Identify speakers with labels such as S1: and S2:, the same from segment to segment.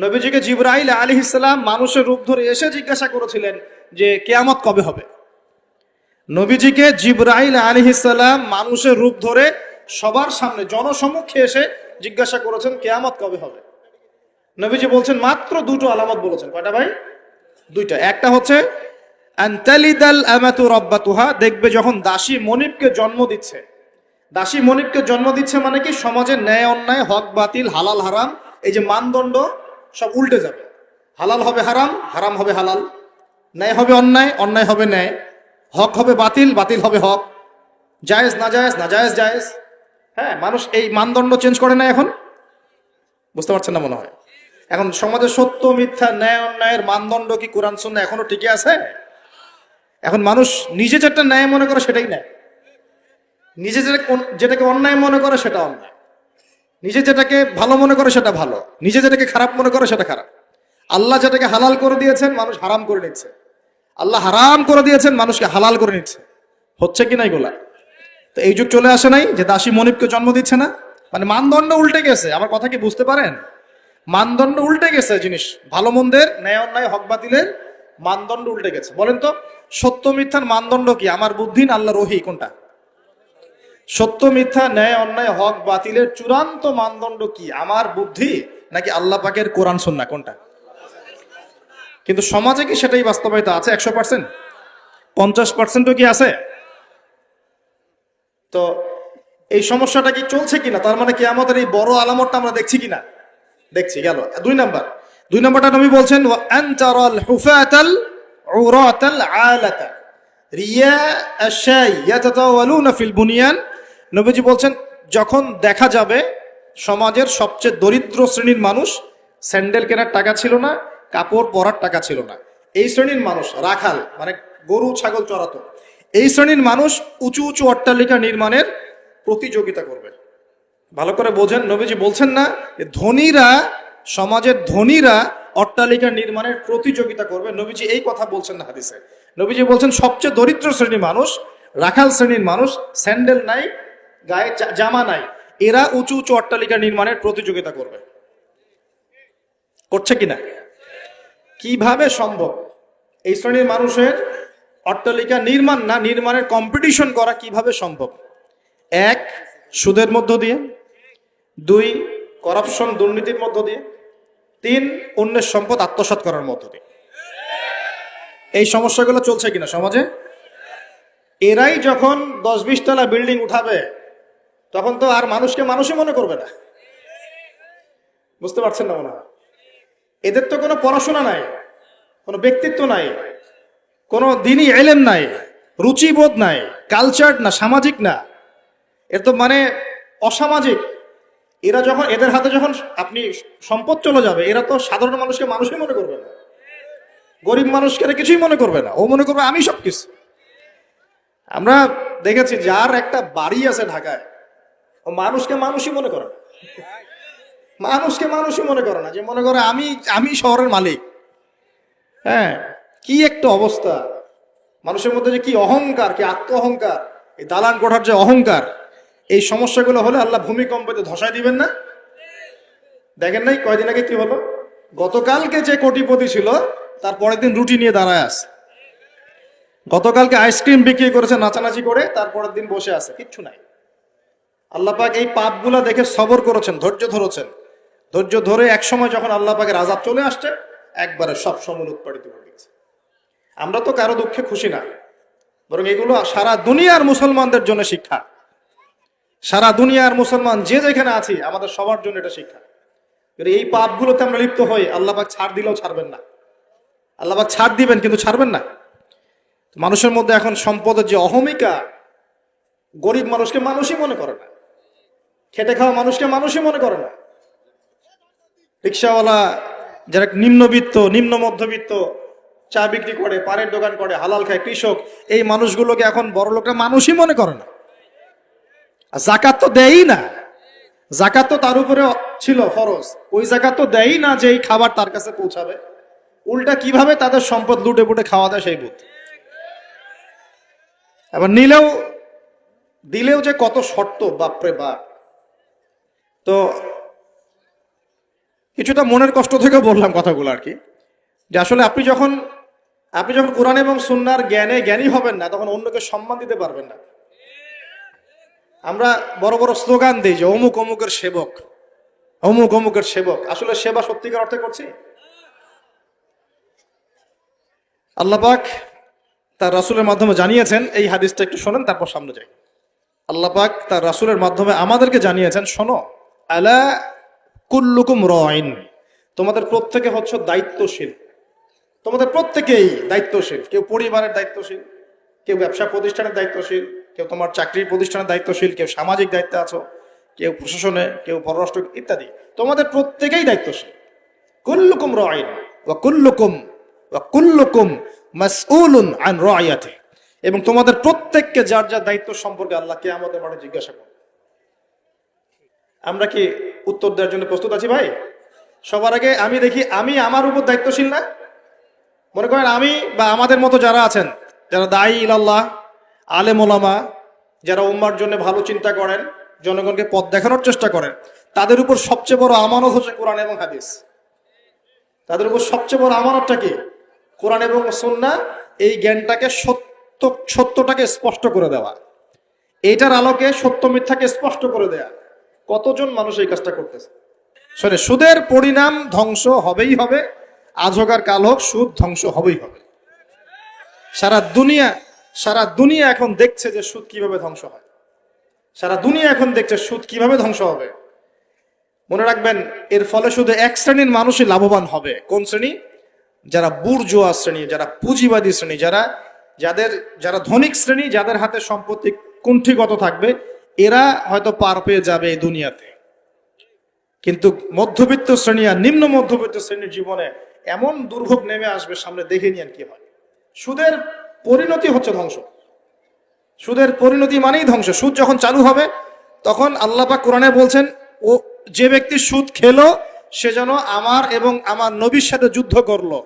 S1: নবীজিকে জিবরাইল আলাইহিস সালাম মানুষের রূপ ধরে এসে জিজ্ঞাসা করেছিলেন যে কিয়ামত কবে হবে। নবীজিকে জিবরাইল আলাইহিস সালাম মানুষের রূপ ধরে সবার সামনে জনসমক্ষে এসে জিজ্ঞাসা করেছেন কিয়ামত কবে হবে। নবীজি বলছেন মাত্র দুটো আলামত বলেছেন। কয়টা ভাই? দুইটা। একটা হচ্ছে আনতালিদাল আমাতু রাব্বাতুহা, দেখবে যখন দাসী মনিবকে জন্ম দিচ্ছে। দাসী মনিবকে জন্ম দিচ্ছে মানে কি, সমাজের ন্যায় অন্যায়, হক বাতিল, হালাল হারাম, এই যে মানদণ্ড সব উল্টে যাবে। হালাল হবে হারাম, হারাম হবে হালাল, ন্যায় হবে অন্যায়, অন্যায় হবে ন্যায়, হক হবে বাতিল, বাতিল হবে হক, জায়েজ নাজায়েজ, নাজায়েজ জায়েজ। হ্যাঁ, মানুষ এই মানদণ্ড চেঞ্জ করে না এখন। বুঝতে পারছেন না মনে হয়? এখন সমাজে সত্য মিথ্যা, ন্যায় অন্যায়ের মানদণ্ড কি কোরআন সুন্নাহ এখনো টিকে আছে? এখন মানুষ নিজে যেটা ন্যায় মনে করে সেটাই ন্যায়, নিজে যেটাকে অন্যায় মনে করে সেটা অন্যায়, নিজে যেটাকে ভালো মনে করে সেটা ভালো, নিজে যেটাকে খারাপ মনে করে সেটা খারাপ। আল্লাহ যেটাকে হালাল করে দিয়েছেন মানুষ হারাম করে নিচ্ছে, আল্লাহ হারাম করে দিয়েছেন মানুষকে হালাল করে নিচ্ছে। হচ্ছে কি না এগুলা? তো এই যুগ চলে আসে নাই যে দাসী মনিবকে জন্ম দিচ্ছে না? মানে মানদণ্ড উল্টে গেছে। আমার কথা কি বুঝতে পারেন? মানদণ্ড উল্টে গেছে, জিনিস ভালো মন্দের, ন্যায় অন্যায়, হক বাতিলের মানদণ্ড উল্টে গেছে। বলেন তো সত্য মিথ্যার মানদণ্ড কি? আমার বুদ্ধি না আল্লাহর ওহী? কোনটা? সত্য মিথ্যা, ন্যায় অন্যায়, হক বাতিলের চূড়ান্ত মানদণ্ড কি? আমার বুদ্ধি নাকি আল্লাহ পাকের কোরআন সুন্নাহ? কোনটা? কিন্তু সমাজে কি সেটাই বাস্তবায়িত আছে 100%? 50%ও কি আছে? তো এই সমস্যাটা কি চলছে কিনা, তার মানে কি আমাদের এই বড় আলামতটা আমরা দেখছি কিনা? দেখছি। গেল দুই নম্বরটা নবী বলছেন ওয়া আনতারাল হুফাতাল উরাতাল আলাতা রিয়া আশাই ইয়াতাতাওয়ালুনা ফিল বুনিয়ান। নবীজি বলছেন যখন দেখা যাবে সমাজের সবচেয়ে দরিদ্র শ্রেণীর মানুষ, স্যান্ডেল কেনার টাকা ছিল না, কাপড় পরার টাকা ছিল না, এই শ্রেণীর মানুষ, রাখাল মানে গরু ছাগল চড়াতো, এই শ্রেণীর মানুষ উঁচু উঁচু অট্টালিকা নির্মাণের প্রতিযোগিতা করবে। ভালো করে বোঝেন, নবীজি বলছেন না ধনীরা, সমাজের ধনীরা অট্টালিকা নির্মাণের প্রতিযোগিতা করবে। নবীজি এই কথা বলছেন না হাদিসে। নবীজি বলছেন সবচেয়ে দরিদ্র শ্রেণীর মানুষ, রাখাল শ্রেণীর মানুষ, স্যান্ডেল নাই, গায়ে জামা নাই, এরা উঁচু উঁচু অট্টালিকা নির্মাণের প্রতিযোগিতা করবে। করছে কিনা? কিভাবে সম্ভব এই শ্রেণীর মানুষের অট্টালিকা নির্মাণ না, নির্মাণের কম্পিটিশন করা কিভাবে সম্ভব? এক, সুদের মধ্য দিয়ে; দুই, করাপশন দুর্নীতির মধ্য দিয়ে; তিন, অন্যের সম্পদ আত্মসাৎ করার মধ্য দিয়ে। এই সমস্যাগুলো চলছে কিনা সমাজে? এরাই যখন 10-20 তলা বিল্ডিং উঠাবে তখন তো আর মানুষকে মানুষই মনে করবে না। বুঝতে পারছেন না মনে হয়? এদের তো কোনো পড়াশোনা নাই, কোনো ব্যক্তিত্ব নাই, কোনো দিনই এলেম নাই, রুচিবোধ নাই, কালচার না, সামাজিক না, এর তো মানে অসামাজিক। এরা যখন, এদের হাতে যখন আপনি সম্পদ চলে যাবে, এরা তো সাধারণ মানুষকে মানুষই মনে করবে না, গরিব মানুষকে কিছুই মনে করবে না, ও মনে করবে আমি সবকিছু। আমরা দেখেছি যার একটা বাড়ি আছে ঢাকায়, ও মানুষকে মানুষই মনে করে না, মানুষকে মানুষই মনে করে না, যে মনে করে আমি শহরের মালিক। হ্যাঁ, কি একটা অবস্থা মানুষের মধ্যে, যে কি অহংকার, কি আত্ম অহংকার, এই দালান কোঠার যে অহংকার। এই সমস্যাগুলো হলে আল্লাহ ভূমিকম্পতে ধসায় দিবেন না? দেখেন নাই কয়দিন আগে কি হলো? গতকালকে যে কোটিপতি ছিল তার পরের দিন রুটি নিয়ে দাঁড়ায় আছে, গতকালকে আইসক্রিম বিক্রি করেছে নাচানাচি করে, তার পরের দিন বসে আছে, কিচ্ছু নাই। আল্লাহ পাক এই পাপগুলা দেখে সবর করেছেন, ধৈর্য ধরেছেন। ধৈর্য ধরে এক সময় যখন আল্লাহ পাকের আযাব চলে আসছে, একবারে সব সমূল উৎপাদিত হয়ে গেছে। আমরা তো কারো দুঃখে খুশি না, বরং এগুলো সারা দুনিয়ার মুসলমানদের জন্য শিক্ষা। সারা দুনিয়ার মুসলমান যে যেখানে আছি, আমাদের সবার জন্য এটা শিক্ষা। এই পাপগুলোতে আমরা লিপ্ত হই, আল্লাহ পাক ছাড় দিলেও ছাড়বেন না। আল্লাহ পাক ছাড় দিবেন কিন্তু ছাড়বেন না। মানুষের মধ্যে এখন সম্পদের যে অহমিকা, গরিব মানুষকে মানুষই মনে করে না, খেটে খাওয়া মানুষকে মানুষই মনে করে না, রিক্সাওয়ালা যারা নিম্নবিত্ত, নিম্ন মধ্যবিত্ত, চা বিক্রি করে, পানের দোকান করে, হালাল খায়, কৃষক, এই মানুষগুলোকে এখন বড় লোকরা মানুষই মনে করে না। আর জাকাত তো দেয়ই না, জাকাত তো তার উপরে ছিল ফরজ, ওই জাকাত তো দেয়ই না যে এই খাবার তার কাছে পৌঁছাবে। উল্টা কিভাবে তাদের সম্পদ লুটে পুটে খাওয়া দেয় সেই বুদ্ধি। আবার দিলেও যে কত শর্ত, বাপরে বাপ। তো কিছুটা মনের কষ্ট থেকে বললাম কথাগুলো আর কি, যে আসলে আপনি যখন কোরআন এবং সুন্নাহর জ্ঞানী হবেন না, তখন অন্যকে সম্মান দিতে পারবেন না। আমরা বড় বড় স্লোগান দিই যে অমুক অমুকের সেবক, অমুক অমুকের সেবক, আসলে সেবা সত্যিকার অর্থে করছি? আল্লাহ পাক তার রাসূলের মাধ্যমে জানিয়েছেন, এই হাদিসটা একটু শোনেন তারপর সামনে যাই। আল্লাহ পাক তার রাসূলের মাধ্যমে আমাদেরকে জানিয়েছেন, শোনো, আলা কুল্লুকুম রাইন, তোমাদের প্রত্যেকে হচ্ছে দায়িত্বশীল। তোমাদের প্রত্যেকেই দায়িত্বশীল। কেউ পরিবারের দায়িত্বশীল, কেউ ব্যবসা প্রতিষ্ঠানের দায়িত্বশীল, কেউ তোমার চাকরির প্রতিষ্ঠানের দায়িত্বশীল, কেউ সামাজিক দায়িত্বে আছো, কেউ প্রশাসনে, কেউ পররাষ্ট্র ইত্যাদি। তোমাদের প্রত্যেকেই দায়িত্বশীল। কুল্লুকুম রাইন ওয়া কুল্লুকুম মাসউলুন আন রাইয়াতি, এবং তোমাদের প্রত্যেককে যার যার দায়িত্ব সম্পর্কে আল্লাহ কিয়ামতের মাঠে জিজ্ঞাসা করবে। আমরা কি উত্তর দেওয়ার জন্য প্রস্তুত আছি ভাই? সবার আগে আমি দেখি, আমি আমার উপর দায়িত্বশীল না? মনে করেন আমি বা আমাদের মতো যারা আছেন, যারা দায়ী ইলাল্লাহ, আলেম ওলামা, যারা উম্মার জন্য ভালো চিন্তা করেন, জনগণকে পথ দেখানোর চেষ্টা করেন, তাদের উপর সবচেয়ে বড় আমানত হচ্ছে কোরআন এবং হাদিস। তাদের উপর সবচেয়ে বড় আমানতটা কি? কোরআন এবং সুন্নাহ। এই জ্ঞানটাকে সত্যটাকে স্পষ্ট করে দেওয়া, এইটার আলোকে সত্য মিথ্যাকে স্পষ্ট করে দেয়া। কতজন মানুষ এই কাজটা করতেছে? শোনে, সুদের পরিণাম ধ্বংস হবেই হবে, আজ হোক আর কাল হোক, সুদ ধ্বংস হবেই হবে। সারা দুনিয়া এখন দেখছে যে সুদ কিভাবে ধ্বংস হয়। সারা দুনিয়া এখন দেখছে সুদ কিভাবে ধ্বংস হবে। মনে রাখবেন, এর ফলে শুধু এক শ্রেণীর মানুষই লাভবান হবে। কোন শ্রেণী? যারা বুর্জোয়া শ্রেণী, যারা পুঁজিবাদী শ্রেণী, যারা ধনিক শ্রেণী, যাদের হাতে সম্পত্তি কুণ্ঠিগত থাকবে, এরা হয়তো পার পেয়ে যাবে এই দুনিয়াতে। কিন্তু মধ্যবিত্ত শ্রেণী আর নিম্ন মধ্যবিত্ত শ্রেণীর জীবনে এমন দুর্ভোগ নেমে আসবে সামনে, দেখে নিয়েন কি হয়। সুদের পরিণতি হচ্ছে ধ্বংস। সুদের পরিণতি মানেই ধ্বংস। সুদ যখন চালু হবে, তখন আল্লাহ পাক কোরআনে বলছেন, ও যে ব্যক্তি সুদ খেলো সে যেন আমার এবং আমার নবীর সাথে যুদ্ধ করলো।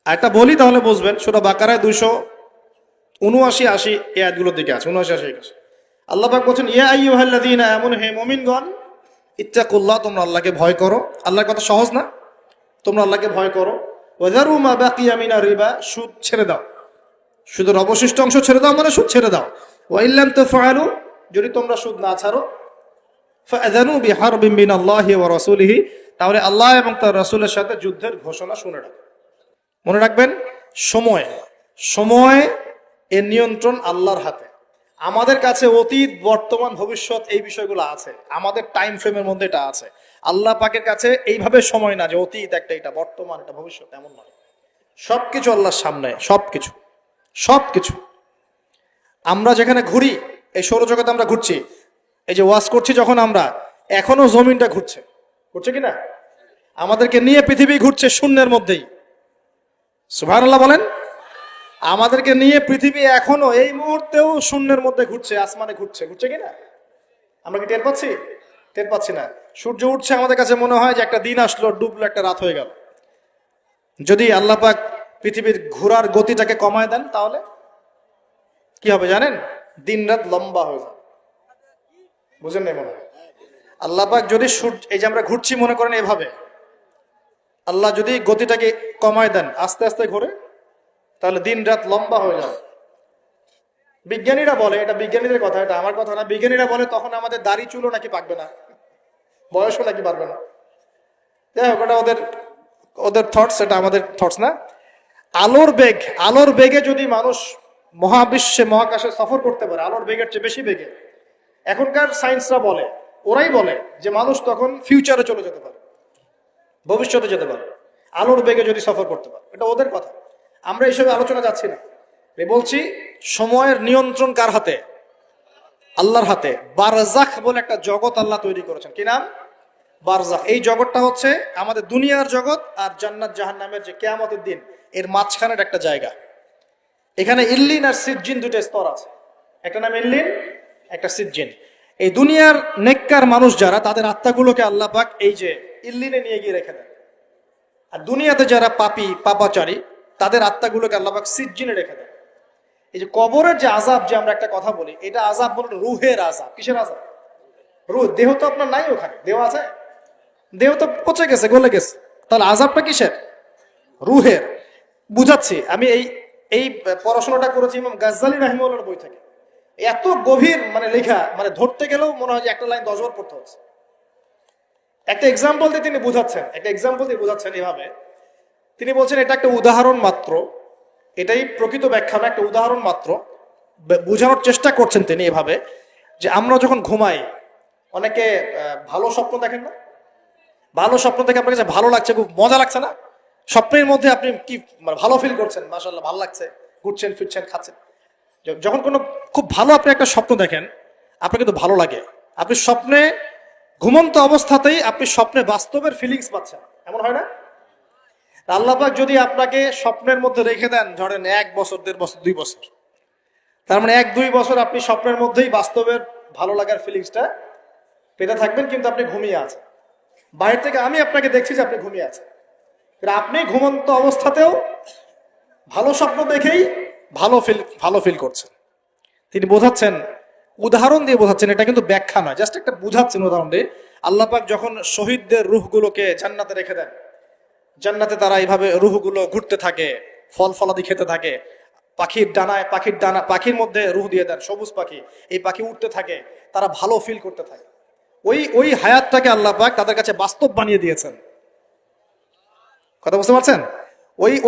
S1: একটা বলি তাহলে বুঝবেন, সূরা বাকারায় 279-80 এই আয়াতগুলোর দিকে আছে, 79-80। আল্লাহ পাক বলছেন, ইয়া আইয়ুহাল্লাযীনা আমানু, হে মুমিনগণ, ইত্তাকুল্লাহ, তোমরা আল্লাহকে ভয় করো। আল্লাহর কথা সহজ না? তোমরা আল্লাহকে ভয় করো। ওয়াযারু মা বাকিয়া মিনার রিবা, সুদ ছেড়ে দাও। সুদের অবশিষ্ট অংশ ছেড়ে দাও, মানে সুদ ছেড়ে দাও। ওয়া ইল্লাম তাফআলু, যদি তোমরা সুদ না ছাড়ো, ফাআযানু বিহারবিন মিনাল্লাহি ওয়া রাসূলিহি, তাহলে আল্লাহ এবং তার রাসূলের সাথে যুদ্ধের ঘোষণা শুনে রাখো। মনে রাখবেন, সময় এর নিয়ন্ত্রণ আল্লাহর হাতে। আমাদের কাছে অতীত, বর্তমান, ভবিষ্যৎ এই বিষয়গুলো আছে, আমাদের টাইম ফ্রেমের মধ্যে এটা আছে। আল্লাহ পাকের কাছে এইভাবে সময় না যে অতীত একটা, এটা বর্তমান, এটা ভবিষ্যৎ, এমন নয়। সবকিছু আল্লাহর সামনে, সবকিছু। আমরা যেখানে ঘুরি, এই সৌরজগতে আমরা ঘুরছি, এই যে ওয়াজ করছি যখন আমরা, এখনো জমিনটা ঘুরছে কিনা? আমাদেরকে নিয়ে পৃথিবী ঘুরছে শূন্যের মধ্যেই। সুবহানাল্লাহ বলেন। আমাদেরকে নিয়ে পৃথিবী এখনো এই মুহূর্তেও শূন্যের মধ্যে ঘুরছে, আসমানে ঘুরছে কিনা? আমরা কি টের পাচ্ছি? টের পাচ্ছি না। সূর্য উঠছে, আমাদের কাছে মনে হয় যে একটা দিন আসলো, ডুবলো, একটা রাত হয়ে গেল। যদি আল্লাহ পাক পৃথিবীর ঘোরার গতিটাকে কমায় দেন, তাহলে কি হবে জানেন? দিন রাত লম্বা হয়ে যাবে। বুঝেন নাই মনে হয়? আল্লাহ পাক যদি এই যে আমরা ঘুরছি মনে করেন এভাবে, আল্লাহ যদি গতিটাকে কমায় দেন, আস্তে আস্তে ঘোরে, তাহলে দিন রাত লম্বা হয়ে যাবে। বিজ্ঞানীরা বলে, এটা বিজ্ঞানীদের কথা, এটা আমার কথা না, বিজ্ঞানীরা বলে তখন আমাদের দাড়ি চুলও নাকি পাকবে না, বয়সও নাকি পারবে না। যাই হোক, ওটা ওদের থটস, এটা আমাদের থটস না। আলোর বেগে যদি মানুষ মহাবিশ্বে, মহাকাশে সফর করতে পারে, আলোর বেগের চেয়ে বেশি বেগে, এখনকার সায়েন্সরা বলে, ওরাই বলে যে মানুষ তখন ফিউচারে চলে যেতে পারে, ভবিষ্যতে যেতে পারে, আলোর বেগে যদি সফর করতে পারে। এটা ওদের কথা, আমরা এইসব আলোচনা যাচ্ছি না। বলছি, সময়ের নিয়ন্ত্রণ কার হাতে? আল্লাহর হাতে। বারজাখ বলে একটা জগৎ আল্লাহ তৈরি করেছেন। কি নাম? বারজাখ। এই জগৎটা হচ্ছে আমাদের দুনিয়ার জগৎ আর জান্নাত জাহান্নামের যে কিয়ামতের দিন, এর মাঝখানের একটা জায়গা। এখানে ইল্লিন আর সিজ্জিন দুটো স্তর আছে। একটা নাম ইল্লিন, একটা সিজ্জিন। এই দুনিয়ার নেককার মানুষ যারা, তাদের আত্মাগুলোকে আল্লাহ পাক এই যে ইল্লিনে নিয়ে গিয়ে রেখে দেন। আর দুনিয়াতে যারা পাপাচারী, তাদের আত্মাগুলোকে আল্লাহ পাক সিজ্জিনে রেখে দেন। এই যে কবরের যে আযাব, যে আমরা একটা কথা বলি, এটা আযাব বলে রুহের আযাব। কিসের আযাব? রুহ। দেহ তো আপনার নাই ওখানে, দেহ আছে? দেহ তো পচে গেছে, গলে গেছে, তাহলে আযাবটা কিসের? রুহের। বুঝাচ্ছি, আমি এই এই পড়াশোনাটা করেছি ইমাম গাজ্জালী রাহিমাহুল্লাহর বই থেকে। এত গভীর মানে লেখা, মানে ধরতে গেলেও মনে হয় যে একটা লাইন 10 বার পড়তে হচ্ছে। একটা এক্সাম্পল দিয়ে তিনি বুঝাচ্ছেন, এভাবে তিনি বলছেন এটা একটা উদাহরণ মাত্র, এটাই প্রকৃত ব্যাখ্যা না, একটা উদাহরণ মাত্র। বোঝানোর চেষ্টা করছেন তিনি এভাবে যে আমরা যখন ঘুমাই, অনেকে ভালো স্বপ্ন দেখেন না? ভালো স্বপ্ন দেখে আপনার কাছে ভালো লাগছে, খুব মজা লাগছে না? স্বপ্নের মধ্যে আপনি কি মানে ভালো ফিল করছেন, মাশাআল্লাহ ভালো লাগছে, ঘুরছেন ফিরছেন খাচ্ছেন। যখন কোনো খুব ভালো আপনি একটা স্বপ্ন দেখেন, আপনার কিন্তু ভালো লাগে। আপনি স্বপ্নে ঘুমন্ত অবস্থাতেই আপনি স্বপ্নে বাস্তবের ফিলিংস পাচ্ছেন, এমন হয় না? আল্লাহ পাক যদি আপনাকে স্বপ্নের মধ্যে রেখে দেন, ধরেন 1 বছর 1.5 বছর 2 বছর, তার মানে 1-2 বছর আপনি স্বপ্নের মধ্যেই বাস্তবের ভালো লাগার ফিলিংসটা পেতে থাকবেন, কিন্তু আপনি ঘুমিয়ে আছেন। বাইরে থেকে আমি আপনাকে দেখছি যে আপনি ঘুমিয়ে আছেন, আপনি ঘুমন্ত অবস্থাতেও ভালো স্বপ্ন দেখেই ভালো ফিল করছেন। তিনি বোঝাচ্ছেন, উদাহরণ দিয়ে বোঝাচ্ছেন, এটা কিন্তু ব্যাখ্যা নয়, জাস্ট একটা বুঝাচ্ছেন উদাহরণ দিয়ে। আল্লাহ পাক যখন শহীদদের রূহগুলোকে জান্নাতে রেখে দেন, জান্নাতে তারা এইভাবে রূহগুলো ঘুরতে থাকে, ফল ফলাদি খেতে থাকে, পাখির মধ্যে রূহ দিয়ে দেন, সবুজ পাখি, এই পাখি উঠতে থাকে, তারা ভালো ফিল করতে থাকে। ওই হায়াতটাকে আল্লাহ পাক তাদের কাছে বাস্তব বানিয়ে দিয়েছেন। কথা বুঝতে পারছেন?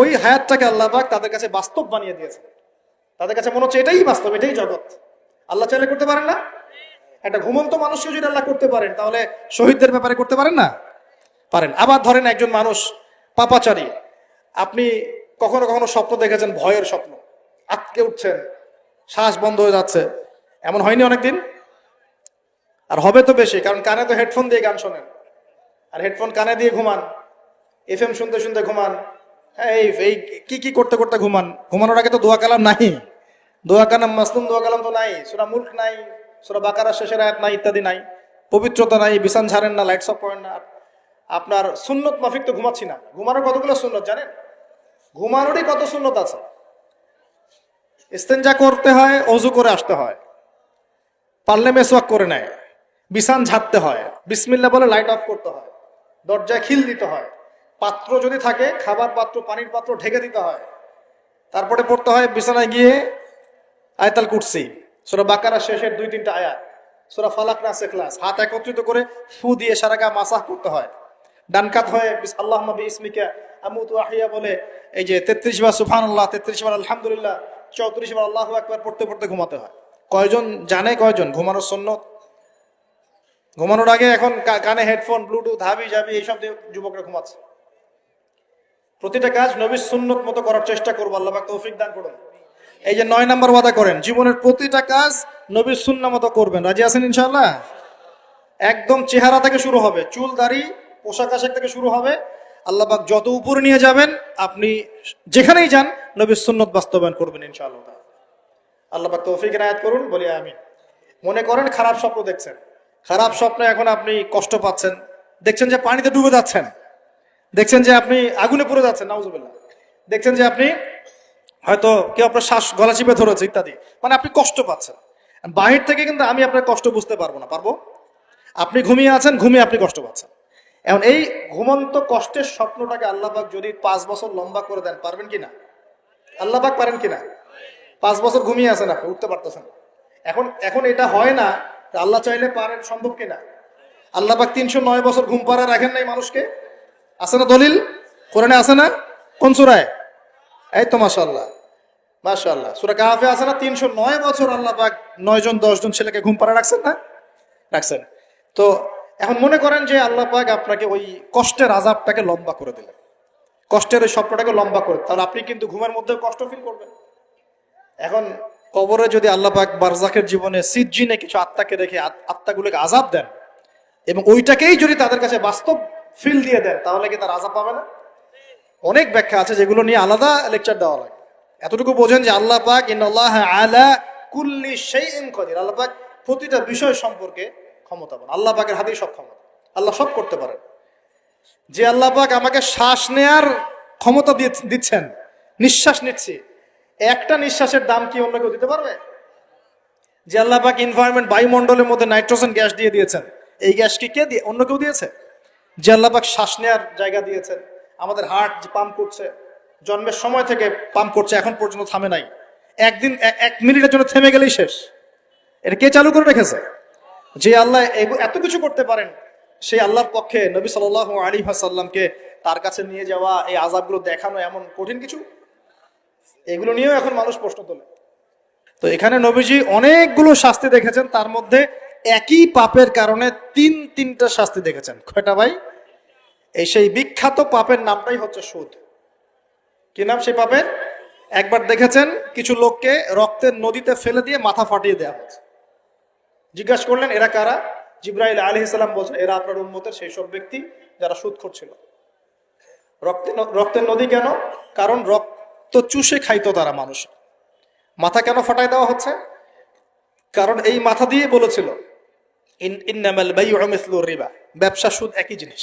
S1: ওই হায়াতটাকে আল্লাহ পাক তাদের কাছে বাস্তব বানিয়ে দিয়েছেন। তাদের কাছে মনে হচ্ছে এটাই বাস্তব, এটাই জগৎ। আল্লাহ চাইলে করতে পারেন না? একটা ঘুমন্ত মানুষকে যদি আল্লাহ করতে পারেন, তাহলে শহীদদের ব্যাপারে করতে পারেন না? পারেন। আবার ধরেন একজন মানুষ পাপাচারী, আপনি কখনো কখনো স্বপ্ন দেখেছেন, ভয়ের স্বপ্ন, আটকে উঠছেন, শ্বাস বন্ধ হয়ে যাচ্ছে, এমন হয়নি অনেকদিন? আর হবে তো বেশি, কারণ কানে তো হেডফোন দিয়ে গান শোনেন, আর হেডফোন কানে দিয়ে ঘুমান, FM শুনতে শুনতে ঘুমান, এই কি করতে করতে ঘুমান। ঘুমানোর আগে তো দোয়া কালাম নাই, দোয়া কালাম মাসনুন দোয়া কালাম তো নাই, সূরা মুলক নাই, সূরা বাকারা শেষের আয়াত নাই, ইত্যাদি নাই, পবিত্রতা নাই, বিছান ছাড়েন না, লাইটস অফ করেন না। আপনার সুন্নত মাফিক তো ঘুমাচ্ছি না। ঘুমানোর কতগুলো সুন্নত জানেন? ঘুমানোরই কত সুন্নত আছে। ইস্তেঞ্জা করতে হয়, অজু করে আসতে হয়, পারলে মেসওয়াক করে নেয়, বিছান ঝাড়তে হয়, বিসমিল্লাহ বলে লাইট অফ করতে হয়, দরজায় খিল দিতে হয়, পাত্র যদি থাকে খাবার পাত্র, পানির পাত্র ঢেকে দিতে হয়, তারপরে পড়তে হয় বিছানায় গিয়ে আয়াতুল কুরসি, সূরা বাকারা শেষের 2-3টা আয়াত, সূরা ফালাক নাস ইখলাস, হাত একত্রিত করে ফু দিয়ে সারা গা মাসাহ করতে হয়। ডান কাত হয়ে আল্লাহুম্মা বিইসমিকা আমুতু ওয়া আহইয়া বলে এই যে 33 বার সুবহানাল্লাহ, 33 বার আলহামদুলিল্লাহ, 34 বার আল্লাহু আকবার পড়তে পড়তে ঘুমাতে হয়। কয়জন জানে কয়জন ঘুমানোর সুন্নত? ঘুমানোর আগে এখন কানে হেডফোন, ব্লুটুথ, হাবি জাবি এইসব দিয়ে যুবকরা ঘুমাচ্ছে। প্রতিটা কাজ নবীর সুন্নত মতো করার চেষ্টা করবো, আল্লাহ পাক তৌফিক দান করুন। এই যে 9 নম্বর ওয়াদা করেন, জীবনের প্রতিটা কাজ নবীর সুন্নাহ মতো করবেন। রাজি আছেন ইনশাআল্লাহ? একদম চেহারা থেকে শুরু হবে, চুল দাড়ি পোশাক আশাক থেকে শুরু হবে। আল্লাহ পাক যত উপরে নিয়ে যাবেন, আপনি যেখানেই যান নবীর সুন্নত বাস্তবায়ন করবেন ইনশাআল্লাহ। আল্লাহ পাক তৌফিক ইনায়াত করুন, বলি আমিন। মনে করেন খারাপ স্বপ্ন দেখছেন, খারাপ স্বপ্নে এখন আপনি কষ্ট পাচ্ছেন, দেখছেন যে পানিতে ডুবে যাচ্ছেন, দেখছেন যে আপনি আগুনে পুড়ে যাচ্ছেন, নাউজুবিল্লাহ, দেখছেন যে আপনি হয়তো কেউ আপনার শ্বাস গলা চিপে ধরেছে ইত্যাদি, মানে আপনি কষ্ট পাচ্ছেন। বাহির থেকে কিন্তু আমি আপনার কষ্ট বুঝতে পারবো না, পারবো? আপনি ঘুমিয়ে আছেন, ঘুমিয়ে আপনি কষ্ট পাচ্ছেন। এখন এই ঘুমন্ত কষ্টের স্বপ্নটাকে আল্লাহ পাক যদি 5 বছর লম্বা করে দেন, পারবেন কিনা? আল্লাহ পাক পারেন কিনা? 5 বছর ঘুমিয়ে আছেন, আপনি উঠতে পারতেছেন। এখন এটা হয় না, আল্লাহ চাইলে পারেন, সম্ভব কিনা? আল্লাহ পাক 309 বছর ঘুম পাড়া রাখেন নাই মানুষকে? আছে না দলিল? কোরআনে আছে না? কোন সূরায়? এই তো মাশাআল্লাহ, মাশাআল্লাহ, সূরা কাহফে আছে না? 309 বছর আল্লাহ পাক 9 জন 10 জন ছেলেকে ঘুম পাড়া রাখছেন না? রাখছেন। তো এখন মনে করেন যে আল্লাহ পাক আপনাকে ওই কষ্টের আযাবটাকে লম্বা করে দিলেন, কষ্টের ওই স্বপ্নটাকে লম্বা করে, তাহলে আপনি কিন্তু ঘুমের মধ্যে কষ্ট ফিল করবেন। এখন কবরে যদি আল্লাহ পাক বারজাখের জীবনে সিজ্জিনে কিছু আত্মাকে রেখে আত্মাগুলোকে আযাব দেন, এবং ওইটাকেই যদি তাদের কাছে বাস্তব ফিল দিয়ে দেন, তাহলে কি তার আযাব পাবে না? অনেক ব্যাখ্যা আছে, যেগুলো নিয়ে আলাদা লেকচার দেওয়া লাগে। এতটুকু বোঝেন যে আল্লাহ পাক ইন্নাল্লাহা আলা কুল্লি শাইইন কাদির, আল্লাহ পাক প্রতিটা বিষয় সম্পর্কে ক্ষমতাবান। আল্লাহ পাকের হাতেই সব ক্ষমতা, আল্লাহ সব করতে পারেন। যে আল্লাহ পাক আমাকে শ্বাস নেয়ার ক্ষমতা দিচ্ছেন, নিঃশ্বাস নিচ্ছি, একটা নিঃশ্বাসের দাম কি অন্য কেউ দিতে পারবে? যে আল্লাহ পাক এনভায়রনমেন্ট, বায়ুমণ্ডলের মধ্যে নাইট্রোজেন গ্যাস দিয়ে দিয়েছেন, এই গ্যাস কি কে দিয়ে? অন্য কেউ দিয়েছে? যে আল্লাহ পাক শ্বাস নেওয়ার জায়গা দিয়েছেন, আমাদের হার্ট যে পাম্প করছে, জন্মের সময় থেকে পাম্প করছে, এখন পর্যন্ত থামে নাই। একদিন 1 মিনিটের জন্য থেমে গেলেই শেষ। এটা কে চালু করে রেখেছে? যে আল্লাহ এত কিছু করতে পারেন, সেই আল্লাহর পক্ষে নবী সাল্লাল্লাহু আলাইহি ওয়াসাল্লামকে তার কাছে নিয়ে যাওয়া, এই আযাবগুলো দেখানো এমন কঠিন কিছু? এগুলো নিয়েও এখন মানুষ প্রশ্ন তোলে। তো এখানে নবীজি অনেকগুলো শাস্তি দেখেছেন, তার মধ্যে একই পাপের কারণে তিনটা শাস্তি দেখেছেন। কয়টা ভাই? এই সেই বিখ্যাত পাপের নামটাই হচ্ছে সুদ। কি নাম সেই পাপের? একবার দেখেছেন কিছু লোককে রক্তের নদীতে ফেলে দিয়ে মাথা ফাটিয়ে দেওয়া হচ্ছে। জিজ্ঞাসা করলেন এরা কারা? জিবরাইল আলাইহিস সালাম বলছেন এরা আপনার উম্মতের সেই সব ব্যক্তি যারা সুদখোর ছিল। রক্তের নদী কেন? কারণ রক্ত চুষে খাইতো তারা মানুষ। মাথা কেন ফাটাই দেওয়া হচ্ছে? কারণ এই মাথা দিয়ে বলেছিল ইন্নামাল বাইউ মিসলুর রিবা, ব্যবসা সুদ একই জিনিস।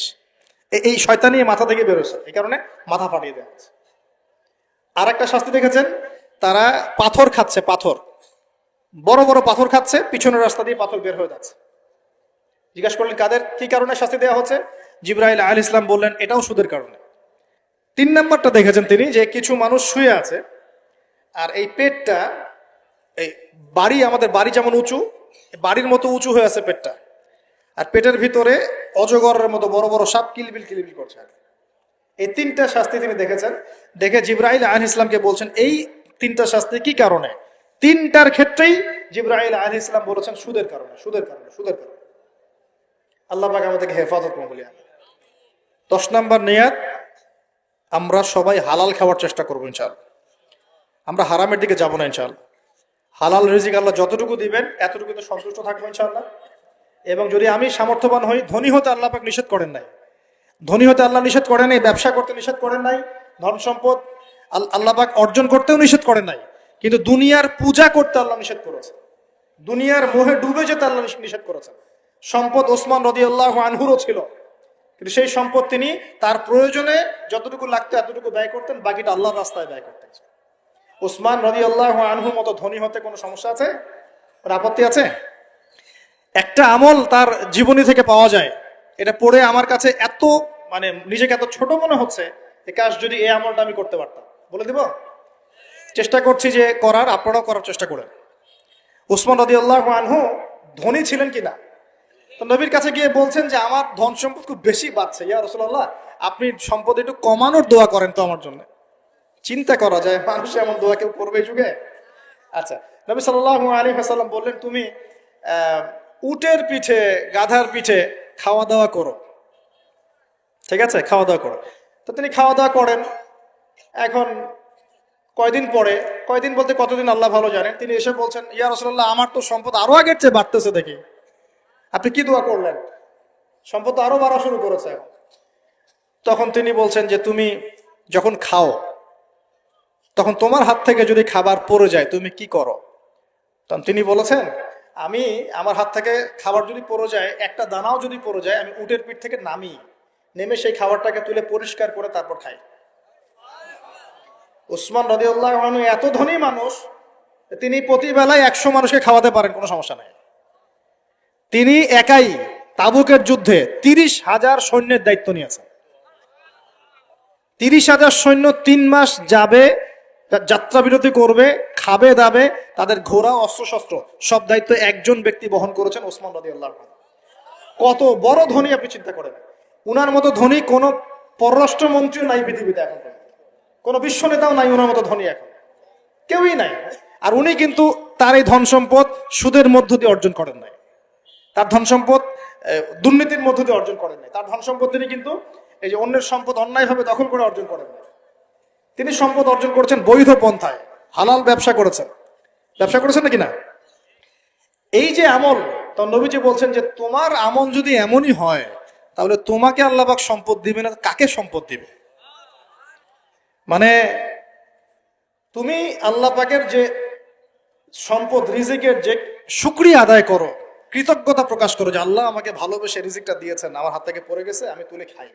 S1: এই শয়তানি মাথা থেকে বেরোছে, এই কারণে মাথা ফাটিয়ে দেওয়া হচ্ছে। আর একটা শাস্তি দেখেছেন, তারা পাথর খাচ্ছে, পাথর, বড় বড় পাথর খাচ্ছে, পিছনের রাস্তা দিয়ে পাথর বের হয়ে যাচ্ছে। জিজ্ঞাসা করলেন কাদের কি কারণে শাস্তি দেওয়া হচ্ছে? জিবরাইল আলাইহিস সালাম বললেন এটাও সুদের কারণে। 3 নাম্বারটা দেখেছেন তিনি, যে কিছু মানুষ শুয়ে আছে আর এই পেটটা, এই বাড়ি, আমাদের বাড়ি যেমন উঁচু, বাড়ির মতো উঁচু হয়ে আছে পেটটা, আর পেটের ভিতরে অজগরের মতো বড় বড় সাপ কিলবিল কিলবিল করছে। এই 3টা শাস্তি তিনি দেখেছেন। দেখে জিবরাইল আলাইহিস সালামকে বলছেন এই 3টা শাস্তি কি কারণে? 3টার ক্ষেত্রেই জিবরাইল আলাইহিস সালাম বলেছেন সুদের কারণে, সুদের কারণে, সুদের কারণে। আল্লাহ পাক আমাদেরকে হেফাজত করুন বলি। 10 নাম্বার নিয়াত, আমরা সবাই হালাল খাওয়ার চেষ্টা করবো ইনশাআল্লাহ। আমরা হারামের দিকে যাবো না ইনশাআল্লাহ। হালাল রিজিক আল্লাহ যতটুকু দিবেন এতটুকুতে সন্তুষ্ট থাকবো ইনশাআল্লাহ। এবং যদি আমি সামর্থ্যবান হই, ধনী হতে আল্লাহ পাক নিষেধ করেন নাই, ধনী হতে আল্লাহ নিষেধ করেন নাই, ব্যবসা করতে নিষেধ করেন নাই, ধন সম্পদ আল্লাহ পাক অর্জন করতেও নিষেধ করেন নাই, কিন্তু দুনিয়ার পূজা করতে আল্লাহ নিষেধ করেছে, দুনিয়ার মোহে ডুবে যেতে আল্লাহ নিষেধ করেছেন। সম্পদ ওসমান রাদিয়াল্লাহু আনহুরও ছিল, কিন্তু সেই সম্পদ তিনি তার প্রয়োজনে যতটুকু লাগতো এতটুকু ব্যয় করতেন, বাকিটা আল্লাহর রাস্তায় ব্যয় করতেন। ওসমান রাদিয়াল্লাহু আনহুর মতো ধনী হতে কোনো সমস্যা আছে? কোনো আপত্তি আছে? একটা আমল তার জীবনী থেকে পাওয়া যায়, এটা পড়ে আমার কাছে এত নিজেকে এত ছোট মনে হচ্ছে, কাশ যদি এই আমলটা আমি করতে পারতাম। বলে দিব? চেষ্টা করছি যে করার, আপনারাও করার চেষ্টা করেন। ওসমান রাদিয়াল্লাহু আনহু ধনী ছিলেন কিনা, তো নবীর কাছে গিয়ে বলছেন যে আমার ধন সম্পদ খুব বেশি বাড়ছে, ইয়া রাসূলুল্লাহ আপনি সম্পদ একটু কমানোর দোয়া করেন তো আমার জন্য। চিন্তা করা যায় মানুষ এমন দোয়া কেউ করবে এই যুগে? আচ্ছা, নবী সাল্লাল্লাহু আলাইহি ওয়াসাল্লাম বললেন তুমি উটের পিঠে, গাধার পিঠে খাওয়া দাওয়া করো, ঠিক আছে, খাওয়া দাওয়া করো। তো তিনি খাওয়া দাওয়া করেন। এখন কয়দিন পরে, কয়দিন বলতে কতদিন আল্লাহ ভালো জানেন, তিনি এসে বলছেন ইয়া রাসূলুল্লাহ আমার তো সম্পদ আরো আগের চেয়ে বাড়তেছে দেখি, আপনি কি দোয়া করলেন? সম্পদ আরো বাড়া শুরু করেছে এখন। তখন তিনি বলছেন যে তুমি যখন খাও তখন তোমার হাত থেকে যদি খাবার পড়ে যায় তুমি কি করো? তখন তিনি বলেছেন আমি, আমার হাত থেকে খাবার যদি পড়ে যায়, একটা দানাও যদি পড়ে যায়, আমি উটের পিঠ থেকে নেমে সেই খাবারটাকে তুলে পরিষ্কার করে তারপর খাই। ওসমান রাদিয়াল্লাহু আনহু এত ধনী মানুষ, তিনি প্রতি বেলায় 100 মানুষকে খাওয়াতে পারেন, কোনো সমস্যা নাই। তিনি একাই তাবুকের যুদ্ধে 30,000 সৈন্যের দায়িত্ব নিয়েছেন। 30,000 সৈন্য 3 মাস যাবে, যাত্রা বিরতি করবে, খাবে দাবে, তাদের ঘোড়া অস্ত্রশস্ত্র সব দায়িত্ব একজন ব্যক্তি বহন করেছেন, ওসমান রাদিয়াল্লাহু আনহু। কত বড় ধনী আপনি চিন্তা করেন। উনার মতো ধনী কোন পররাষ্ট্রমন্ত্রীও নাই পৃথিবীতে, এখন কোন বিশ্ব নেতাও নাই উনার মতো ধনী, এখন কেউই নাই। আর উনি কিন্তু তার এই ধন সম্পদ সুদের মধ্য দিয়ে অর্জন করেন নাই, তার ধন সম্পদ দুর্নীতির মধ্য দিয়ে অর্জন করেন নাই। তার ধন সম্পদ তিনি কিন্তু এই যে অন্যের সম্পদ অন্যায়ভাবে দখল করে অর্জন করেন নাই। তিনি সম্পদ অর্জন করেছেন বৈধ পন্থায়, হালাল ব্যবসা করেছেন। ব্যবসা করেছেন নাকি না? এই যে আমল, তো নবীজি বলছেন যে তোমার আমল যদি এমনই হয় তাহলে তোমাকে আল্লাহ পাক সম্পদ দিবে না, কাকে সম্পদ দিবে? তুমি আল্লাহ পাকের যে সম্পদ রিজিকের যে শুকরিয়া আদায় করো, কৃতজ্ঞতা প্রকাশ করো যে আল্লাহ আমাকে ভালোবেসে রিজিকটা দিয়েছেন, আমার হাত থেকে পড়ে গেছে আমি তুলে খাই।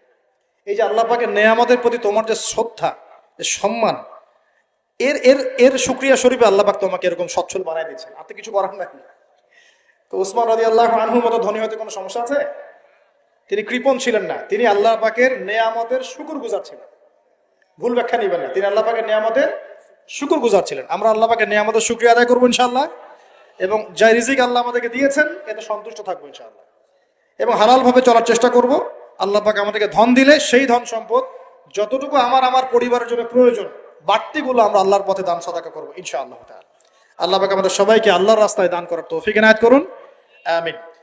S1: এই যে আল্লাহ পাকের নেয়ামতের প্রতি তোমার যে শ্রদ্ধা, যে সম্মান, এর শুকরিয়া স্বরূপে আল্লাহ পাক তোমাকে এরকম সচ্ছল বানায় দিয়েছেন, আর তো কিছু করার নাই। তো ওসমান রাদিয়াল্লাহু আনহুর মতো ধনী হতে কোনো সমস্যা আছে? তিনি কৃপণ ছিলেন না, তিনি আল্লাহ পাকের নেয়ামতের শুকরগুজার ছিলেন। ভুল ব্যাখ্যা নিবেন না, তিনি আল্লাহ পাকের নেয়ামতের শুকরগুজার ছিলেন। আমরা আল্লাহ পাকের নেয়ামতের শুকরিয়া আদায় করবো ইনশাআল্লাহ, এবং যে রিজিক আল্লাহ আমাদেরকে দিয়েছেন এতে সন্তুষ্ট থাকবো ইনশাআল্লাহ, এবং হালাল ভাবে চলার চেষ্টা করব। আল্লাহ পাক আমাদেরকে ধন দিলে সেই ধন সম্পদ যতটুকু আমার পরিবারের জন্য প্রয়োজন, বাড়তিগুলো আমরা আল্লাহর পথে দান সাদাকা করবো ইনশাআল্লাহ তাআলা। আল্লাহ পাক আমাদের সবাইকে আল্লাহর রাস্তায় দান করার তৌফিক এনায়েত করুন, আমিন।